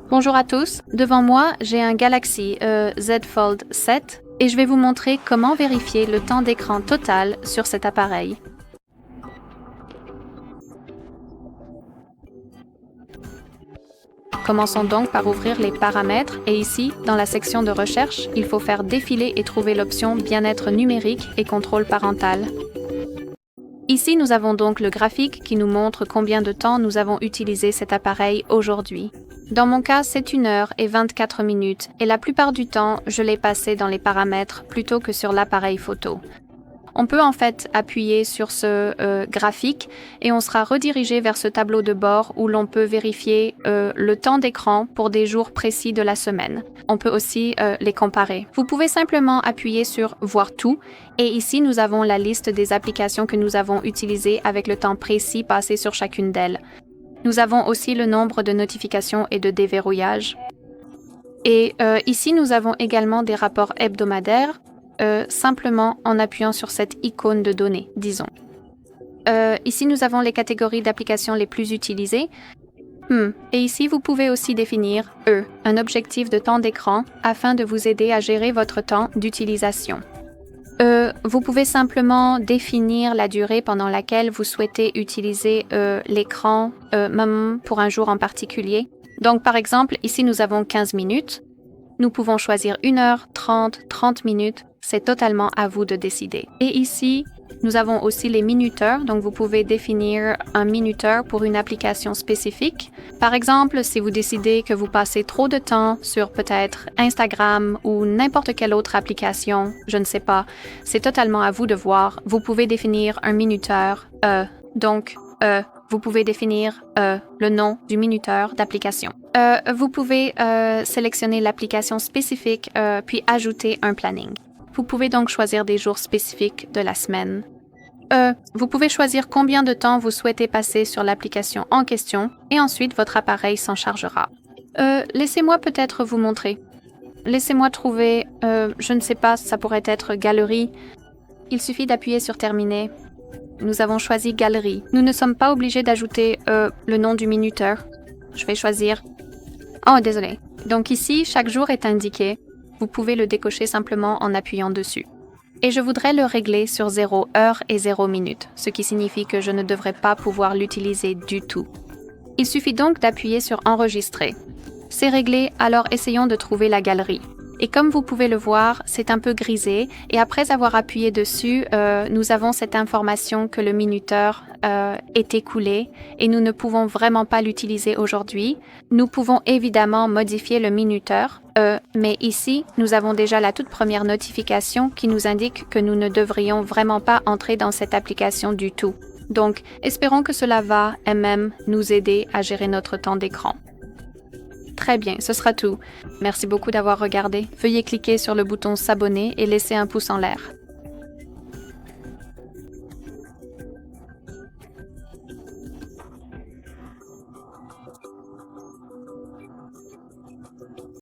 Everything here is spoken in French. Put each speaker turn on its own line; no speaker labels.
Bonjour à tous, devant moi j'ai un Galaxy Z Fold 7 et je vais vous montrer comment vérifier le temps d'écran total sur cet appareil. Commençons donc par ouvrir les paramètres et ici, dans la section de recherche, il faut faire défiler et trouver l'option Bien-être numérique et contrôle parental. Ici, nous avons donc le graphique qui nous montre combien de temps nous avons utilisé cet appareil aujourd'hui. Dans mon cas, c'est 1h24 et la plupart du temps, je l'ai passé dans les paramètres plutôt que sur l'appareil photo. On peut en fait appuyer sur ce graphique et on sera redirigé vers ce tableau de bord où l'on peut vérifier le temps d'écran pour des jours précis de la semaine. On peut aussi les comparer. Vous pouvez simplement appuyer sur « Voir tout » et ici nous avons la liste des applications que nous avons utilisées avec le temps précis passé sur chacune d'elles. Nous avons aussi le nombre de notifications et de déverrouillage. Et ici nous avons également des rapports hebdomadaires. Simplement en appuyant sur cette icône de données, disons. Ici, nous avons les catégories d'applications les plus utilisées. Et ici, vous pouvez aussi définir un objectif de temps d'écran afin de vous aider à gérer votre temps d'utilisation. Vous pouvez simplement définir la durée pendant laquelle vous souhaitez utiliser l'écran pour un jour en particulier. Donc, par exemple, ici, nous avons 15 minutes. Nous pouvons choisir 1 heure, 30 minutes. C'est totalement à vous de décider. Et ici, nous avons aussi les minuteurs. Donc, vous pouvez définir un minuteur pour une application spécifique. Par exemple, si vous décidez que vous passez trop de temps sur peut-être Instagram ou n'importe quelle autre application, je ne sais pas, c'est totalement à vous de voir. Vous pouvez définir un minuteur. Vous pouvez définir le nom du minuteur d'application. Vous pouvez sélectionner l'application spécifique puis ajouter un planning. Vous pouvez donc choisir des jours spécifiques de la semaine. Vous pouvez choisir combien de temps vous souhaitez passer sur l'application en question et ensuite votre appareil s'en chargera. Laissez-moi peut-être vous montrer. Laissez-moi trouver, je ne sais pas, ça pourrait être galerie. Il suffit d'appuyer sur terminer. Nous avons choisi galerie. Nous ne sommes pas obligés d'ajouter le nom du minuteur. Je vais choisir... Oh, désolé. Donc ici, chaque jour est indiqué. Vous pouvez le décocher simplement en appuyant dessus. Et je voudrais le régler sur 0 heure et 0 minute, ce qui signifie que je ne devrais pas pouvoir l'utiliser du tout. Il suffit donc d'appuyer sur Enregistrer. C'est réglé, alors essayons de trouver la galerie. Et comme vous pouvez le voir, c'est un peu grisé et après avoir appuyé dessus, nous avons cette information que le minuteur est écoulé et nous ne pouvons vraiment pas l'utiliser aujourd'hui. Nous pouvons évidemment modifier le minuteur, mais ici, nous avons déjà la toute première notification qui nous indique que nous ne devrions vraiment pas entrer dans cette application du tout. Donc, espérons que cela va même nous aider à gérer notre temps d'écran. Très bien, ce sera tout. Merci beaucoup d'avoir regardé. Veuillez cliquer sur le bouton s'abonner et laisser un pouce en l'air.